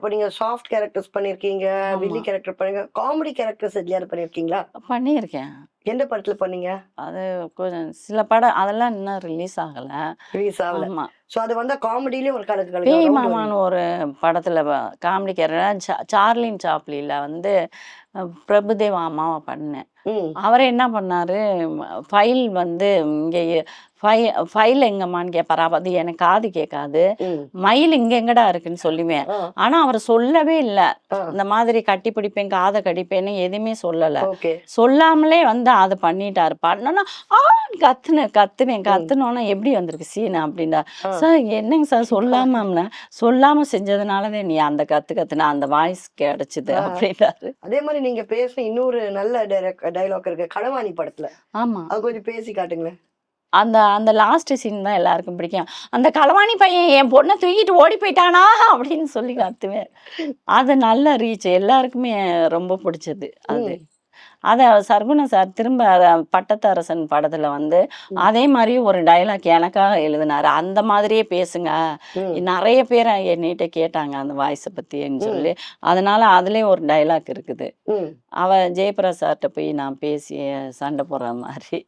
இப்ப நீங்க soft characters பண்ணியிருக்கீங்க, ஆமா. வில்லி கேரக்டர் பண்ணீங்க. காமெடி கேரக்டர்ஸ் எதுலயாவது பண்ணியிருக்கீங்களா? பண்ணியிருக்கேன். எந்த படத்துல பண்ணீங்க? அது கொஞ்சம் சில படம் அதெல்லாம் இன்னும் ரிலீஸ் ஆகல. ரிலீஸ் ஆவல. ஆமா. சோ அது வந்தா காமெடிலயும் ஒரு கலக்கு கலக்கு பேய் ரவுண்ட் வருவீங்க. மாமான்னு ஒரு படத்துல காமெடி கேரக்டர் சார்லின் சாப்ளின்ல வந்து பிரபுதேவா அம்மாவா பண்ணேன். ம். அவரு என்ன பண்ணாரு, ஃபைல் வந்து இங்கே ஃபைல் எங்கம்மான்னு கேட்பாரு. அது எனக்கு காது கேட்காது. ம். மயில் இங்க எங்கடா இருக்குன்னு சொல்லுவேன். ஆ. ஆனா அவர் சொல்லவே இல்ல. ஆ. இந்த மாதிரி கட்டி பிடிப்பேன், காத கடிப்பேன்னு எதுவுமே சொல்லல. ஓகே. சொல்லாமலே வந்து அத பண்ணிட்டாரு. பண்ணோன்னா, கத்துனேன். ம். கத்துனோனே எப்படி வந்திருக்கு சீனு அப்படின்னா, ஆ. சார் என்னங்க சார் சொல்லாமன்னா, சொல்லாம செஞ்சதுனால தான் நீ அந்த கத்துன அந்த வாய்ஸ் கிடைச்சது ஆ. அப்படின்னாரு. அதே மாரி நீங்க பேசுன இன்னொரு நல்ல டயலாக் இருக்கு. களவாணி படத்துல. ஆமா. அது கொஞ்சம் பேசி காட்டுங்களேன். அந்த அந்த லாஸ்ட் சீன் தான் எல்லாருக்கும் பிடிக்கும். அந்த களவாணி பையன் என் பொண்ண தூக்கிட்டு ஓடி போயிட்டானா! அப்படின்னு சொல்லி கத்துவேன். அது நல்ல ரீச். எல்லாருக்குமே ரொம்ப பிடிச்சது அது. ம். அத சர்குணா சார் திரும்ப பட்டத்தரசன் படத்துல வந்து, ம். அதே மாரி ஒரு டயலாக் எனக்காக எழுதினாரு. அந்த மாதிரியே பேசுங்க. ம். நெறைய பேர் என்னிட்ட கேட்டாங்க அந்த வாய்ஸ பத்தின்னு ம். சொல்லி. அதனால அதுலயும் ஒரு டயலாக் இருக்குது. ம். அவ ஜெயபிரகாஷ் சார்ட்ட போய் நான் பேசி சண்ட போடுற மாரி.